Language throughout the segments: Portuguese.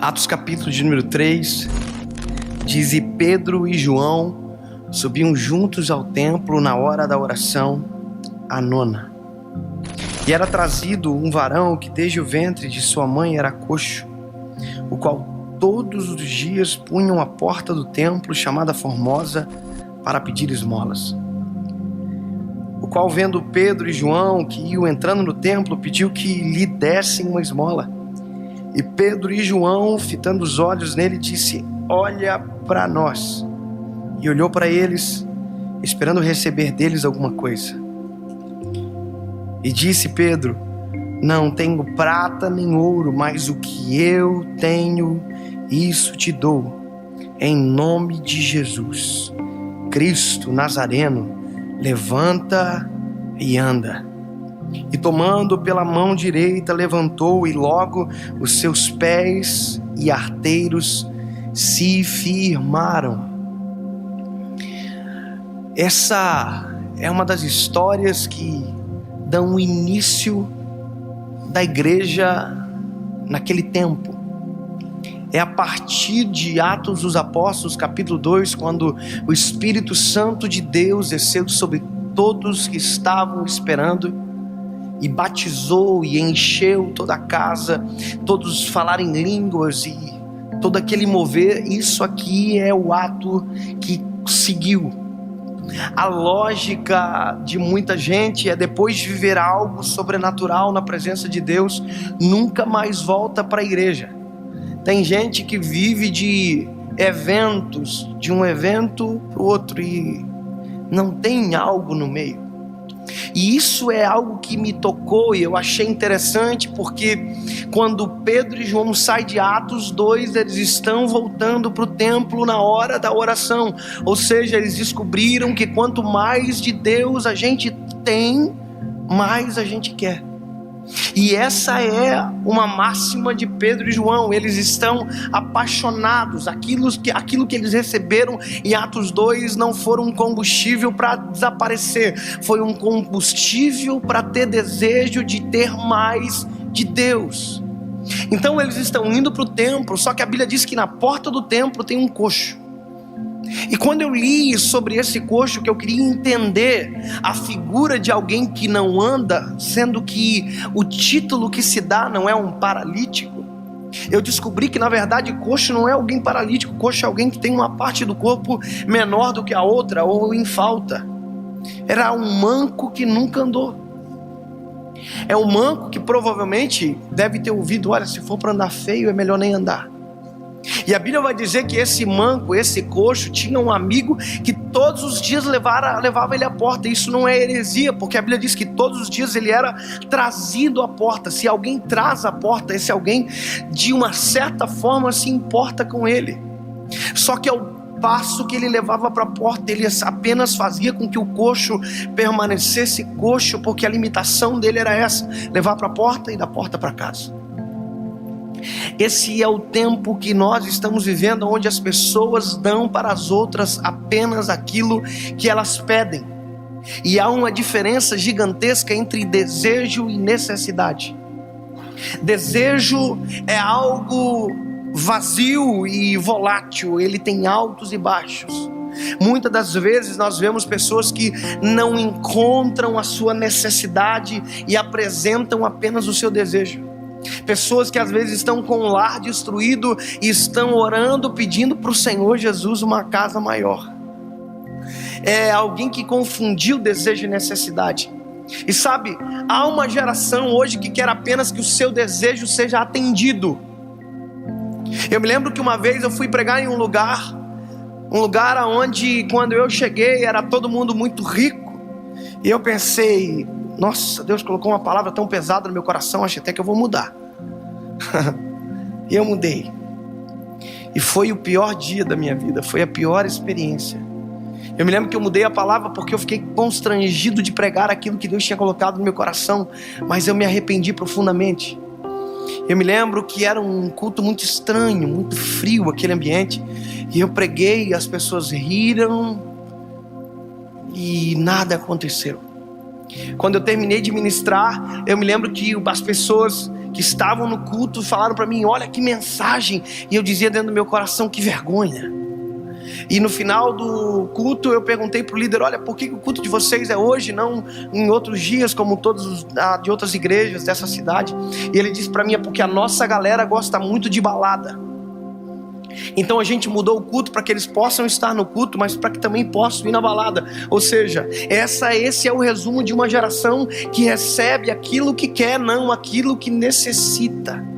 Atos capítulo de número 3, diz: e Pedro e João subiam juntos ao templo na hora da oração, a nona. E era trazido um varão que desde o ventre de sua mãe era coxo, o qual todos os dias punham à porta do templo, chamada Formosa, para pedir esmolas. O qual, vendo Pedro e João que iam entrando no templo, pediu que lhe dessem uma esmola. E Pedro e João, fitando os olhos nele, disse: olha para nós. E olhou para eles, esperando receber deles alguma coisa. E disse Pedro: não tenho prata nem ouro, mas o que eu tenho, isso te dou. Em nome de Jesus Cristo Nazareno, levanta e anda. E tomando pela mão direita, levantou, e logo os seus pés e arteiros se firmaram. Essa é uma das histórias que dão o início da igreja naquele tempo. É a partir de Atos dos Apóstolos, capítulo 2, quando o Espírito Santo de Deus desceu sobre todos que estavam esperando e batizou e encheu toda a casa, todos falaram em línguas e todo aquele mover. Isso aqui é o ato que seguiu. A lógica de muita gente é, depois de viver algo sobrenatural na presença de Deus, nunca mais volta para a igreja. Tem gente que vive de eventos, de um evento para o outro, e não tem algo no meio. E isso é algo que me tocou e eu achei interessante, porque quando Pedro e João saem de Atos 2, eles estão voltando para o templo na hora da oração. Ou seja, eles descobriram que quanto mais de Deus a gente tem, mais a gente quer. E essa é uma máxima de Pedro e João. Eles estão apaixonados. Aquilo que eles receberam em Atos 2 não foram um combustível para desaparecer, foi um combustível para ter desejo de ter mais de Deus. Então eles estão indo para o templo, só que a Bíblia diz que na porta do templo tem um coxo. E quando eu li sobre esse coxo, que eu queria entender a figura de alguém que não anda, sendo que o título que se dá não é um paralítico, eu descobri que na verdade coxo não é alguém paralítico. Coxo é alguém que tem uma parte do corpo menor do que a outra, ou em falta. Era um manco que nunca andou. É um manco que provavelmente deve ter ouvido: olha, se for para andar feio é melhor nem andar. E a Bíblia vai dizer que esse manco, esse coxo, tinha um amigo que todos os dias levava ele à porta. Isso não é heresia, porque a Bíblia diz que todos os dias ele era trazido à porta. Se alguém traz à porta, esse alguém de uma certa forma se importa com ele. Só que ao passo que ele levava para a porta, ele apenas fazia com que o coxo permanecesse coxo, porque a limitação dele era essa: levar para a porta e da porta para casa. Esse é o tempo que nós estamos vivendo, onde as pessoas dão para as outras apenas aquilo que elas pedem. E há uma diferença gigantesca entre desejo e necessidade. Desejo é algo vazio e volátil, ele tem altos e baixos. Muitas das vezes nós vemos pessoas que não encontram a sua necessidade e apresentam apenas o seu desejo. Pessoas que às vezes estão com o lar destruído e estão orando, pedindo para o Senhor Jesus uma casa maior. É alguém que confundiu desejo e necessidade. E sabe, há uma geração hoje que quer apenas que o seu desejo seja atendido. Eu me lembro que uma vez eu fui pregar em um lugar onde, quando eu cheguei, era todo mundo muito rico. E eu pensei: nossa, Deus colocou uma palavra tão pesada no meu coração, achei até que eu vou mudar. E eu mudei. E foi o pior dia da minha vida, foi a pior experiência. Eu me lembro que eu mudei a palavra porque eu fiquei constrangido de pregar aquilo que Deus tinha colocado no meu coração, mas eu me arrependi profundamente. Eu me lembro que era um culto muito estranho, muito frio aquele ambiente, e eu preguei e as pessoas riram e nada aconteceu. Quando eu terminei de ministrar, eu me lembro que as pessoas que estavam no culto falaram para mim: olha que mensagem. E eu dizia dentro do meu coração: que vergonha. E no final do culto eu perguntei para o líder: olha, por que o culto de vocês é hoje, não em outros dias como todos de outras igrejas dessa cidade? E ele disse para mim: é porque a nossa galera gosta muito de balada. Então a gente mudou o culto para que eles possam estar no culto, mas para que também possam ir na balada. Ou seja, esse é o resumo de uma geração que recebe aquilo que quer, não aquilo que necessita.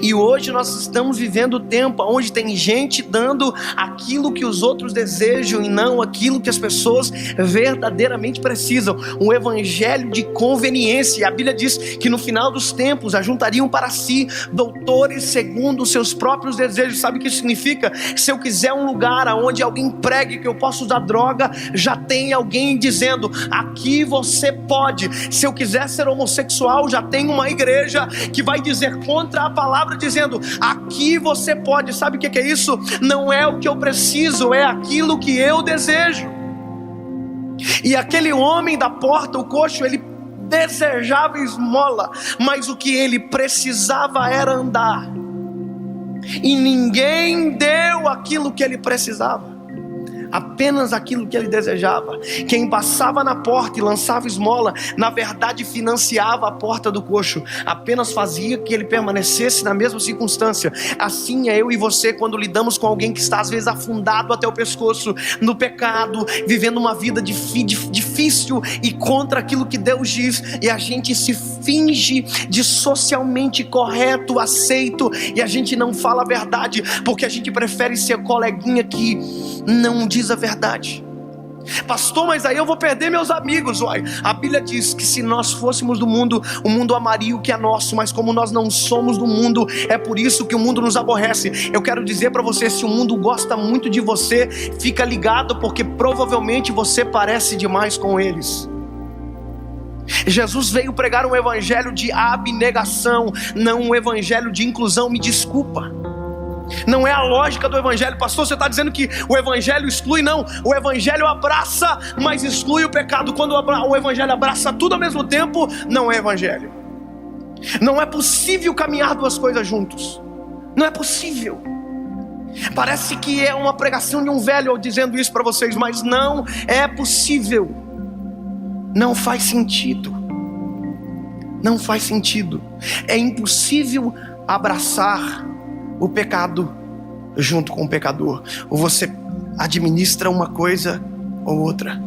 E hoje nós estamos vivendo o tempo onde tem gente dando aquilo que os outros desejam e não aquilo que as pessoas verdadeiramente precisam. Um evangelho de conveniência. E a Bíblia diz que no final dos tempos ajuntariam para si doutores segundo os seus próprios desejos. Sabe o que isso significa? Se eu quiser um lugar onde alguém pregue que eu posso usar droga, já tem alguém dizendo: aqui você pode. Se eu quiser ser homossexual, já tem uma igreja que vai dizer contra a palavra, dizendo: aqui você pode. Sabe o que é isso? Não é o que eu preciso, é aquilo que eu desejo. E aquele homem da porta, o coxo, ele desejava esmola, mas o que ele precisava era andar. E ninguém deu aquilo que ele precisava, apenas aquilo que ele desejava. Quem passava na porta e lançava esmola, na verdade financiava a porta do coxo, apenas fazia que ele permanecesse na mesma circunstância. Assim é eu e você quando lidamos com alguém que está às vezes afundado até o pescoço no pecado, vivendo uma vida difícil e contra aquilo que Deus diz, e a gente se finge de socialmente correto, aceito, e a gente não fala a verdade, porque a gente prefere ser coleguinha que não diz a verdade. Pastor, mas aí eu vou perder meus amigos. Uai, a Bíblia diz que se nós fôssemos do mundo, o mundo amaria o que é nosso, mas como nós não somos do mundo, é por isso que o mundo nos aborrece. Eu quero dizer para você: se o mundo gosta muito de você, fica ligado, porque provavelmente você parece demais com eles. Jesus veio pregar um evangelho de abnegação, não um evangelho de inclusão. Me desculpa, não é a lógica do evangelho. Pastor, você está dizendo que o evangelho exclui? Não, o evangelho abraça, mas exclui o pecado. Quando o evangelho abraça tudo ao mesmo tempo, não é evangelho. Não é possível caminhar duas coisas juntos. Não é possível. Parece que é uma pregação de um velho dizendo isso para vocês, mas não é possível. Não faz sentido. Não faz sentido. É impossível abraçar o pecado junto com o pecador. Ou você administra uma coisa ou outra.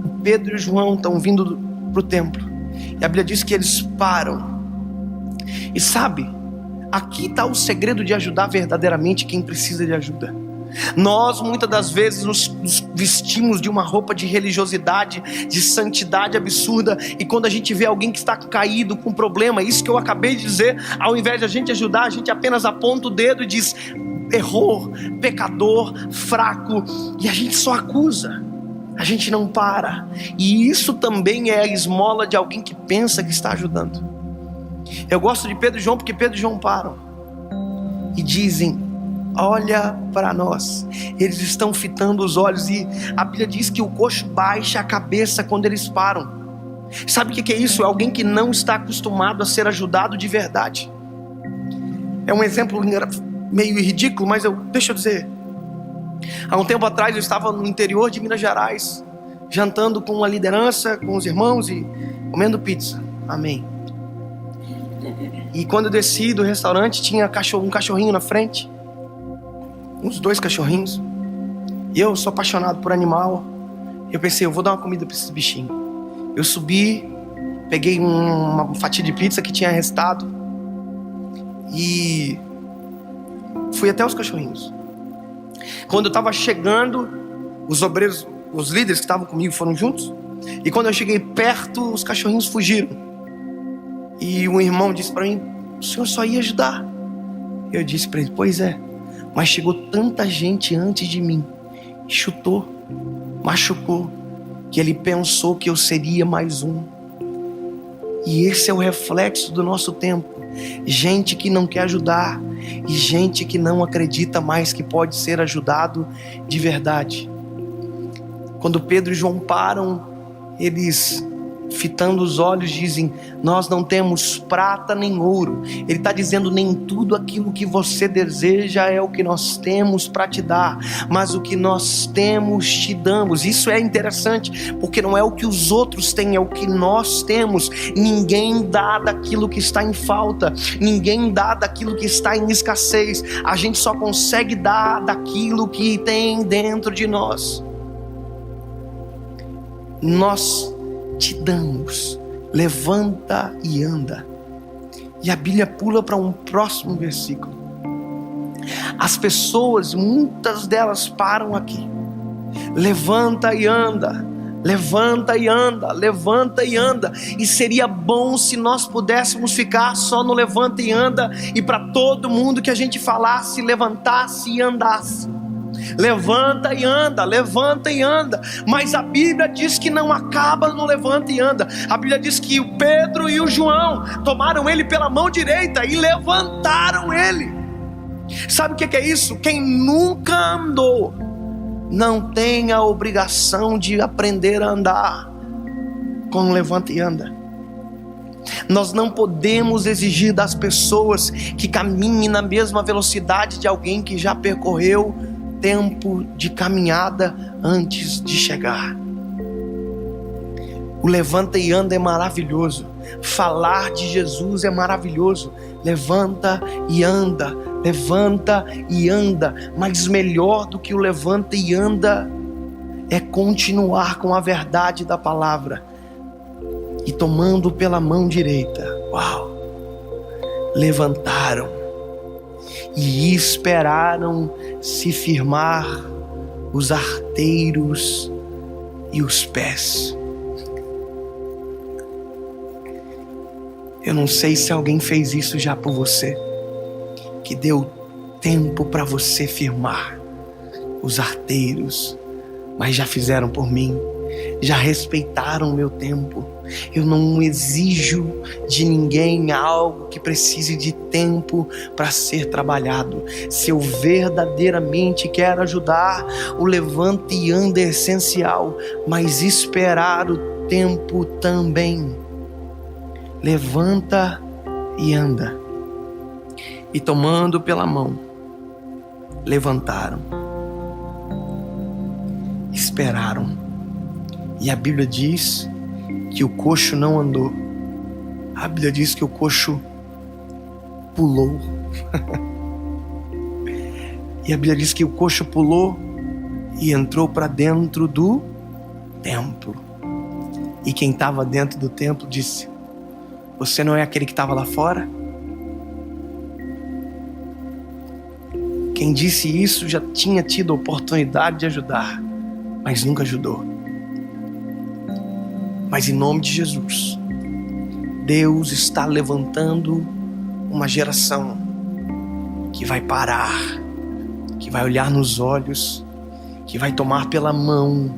O Pedro e o João estão vindo para o templo, e a Bíblia diz que eles param. E sabe, aqui está o segredo de ajudar verdadeiramente quem precisa de ajuda. Nós muitas das vezes nos vestimos de uma roupa de religiosidade, de santidade absurda, e quando a gente vê alguém que está caído, com problema, isso que eu acabei de dizer, ao invés de a gente ajudar, a gente apenas aponta o dedo e diz: errou, pecador, fraco, e a gente só acusa, a gente não para. E isso também é a esmola de alguém que pensa que está ajudando. Eu gosto de Pedro e João porque Pedro e João param e dizem: olha para nós. Eles estão fitando os olhos, e a Bíblia diz que o coxo baixa a cabeça quando eles param. Sabe o que é isso? É alguém que não está acostumado a ser ajudado de verdade. É um exemplo meio ridículo, mas deixa eu dizer. Há um tempo atrás eu estava no interior de Minas Gerais, jantando com a liderança, com os irmãos e comendo pizza. Amém. E quando eu desci do restaurante, tinha um cachorrinho na frente, uns 2 cachorrinhos, e eu sou apaixonado por animal. Eu pensei: eu vou dar uma comida para esses bichinhos. Eu subi, peguei uma fatia de pizza que tinha restado e fui até os cachorrinhos. Quando eu estava chegando, os obreiros, os líderes que estavam comigo foram juntos, e quando eu cheguei perto, os cachorrinhos fugiram. E um irmão disse para mim: o senhor só ia ajudar. Eu disse para ele: pois é, mas chegou tanta gente antes de mim, chutou, machucou, que ele pensou que eu seria mais um. E esse é o reflexo do nosso tempo. Gente que não quer ajudar, e gente que não acredita mais que pode ser ajudado de verdade. Quando Pedro e João param, eles fitando os olhos, dizem: nós não temos prata nem ouro. Ele está dizendo: nem tudo aquilo que você deseja é o que nós temos para te dar, mas o que nós temos te damos. Isso é interessante, porque não é o que os outros têm, é o que nós temos. Ninguém dá daquilo que está em falta, ninguém dá daquilo que está em escassez. A gente só consegue dar daquilo que tem dentro de nós. Nós te damos, levanta e anda. E a Bíblia pula para um próximo versículo. As pessoas, muitas delas param aqui. Levanta e anda, levanta e anda, levanta e anda. E seria bom se nós pudéssemos ficar só no levanta e anda, e para todo mundo que a gente falasse, levantasse e andasse. Levanta e anda, levanta e anda. Mas a Bíblia diz que não acaba no levanta e anda. A Bíblia diz que o Pedro e o João tomaram ele pela mão direita e levantaram ele. Sabe o que é isso? Quem nunca andou não tem a obrigação de aprender a andar com levanta e anda. Nós não podemos exigir das pessoas que caminhem na mesma velocidade de alguém que já percorreu tempo de caminhada antes de chegar. O levanta e anda é maravilhoso. Falar de Jesus é maravilhoso. Levanta e anda, levanta e anda. Mas melhor do que o levanta e anda é continuar com a verdade da palavra e tomando pela mão direita. Uau! Levantaram e esperaram se firmar os arteiros e os pés. Eu não sei se alguém fez isso já por você, que deu tempo para você firmar os arteiros, mas já fizeram por mim, já respeitaram o meu tempo. Eu não exijo de ninguém algo que precise de tempo para ser trabalhado. Se eu verdadeiramente quero ajudar, o levanta e anda é essencial, mas esperar o tempo também. Levanta e anda. E tomando pela mão, levantaram, esperaram. E a Bíblia diz que o coxo não andou. A Bíblia diz que o coxo pulou. E a Bíblia diz que o coxo pulou e entrou para dentro do templo. E quem estava dentro do templo disse: você não é aquele que estava lá fora? Quem disse isso já tinha tido a oportunidade de ajudar, mas nunca ajudou. Mas em nome de Jesus, Deus está levantando uma geração que vai parar, que vai olhar nos olhos, que vai tomar pela mão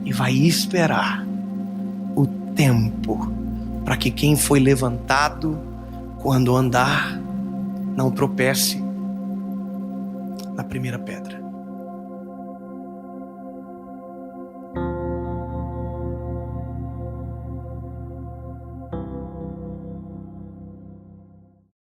e vai esperar o tempo para que quem foi levantado, quando andar, não tropece na primeira pedra.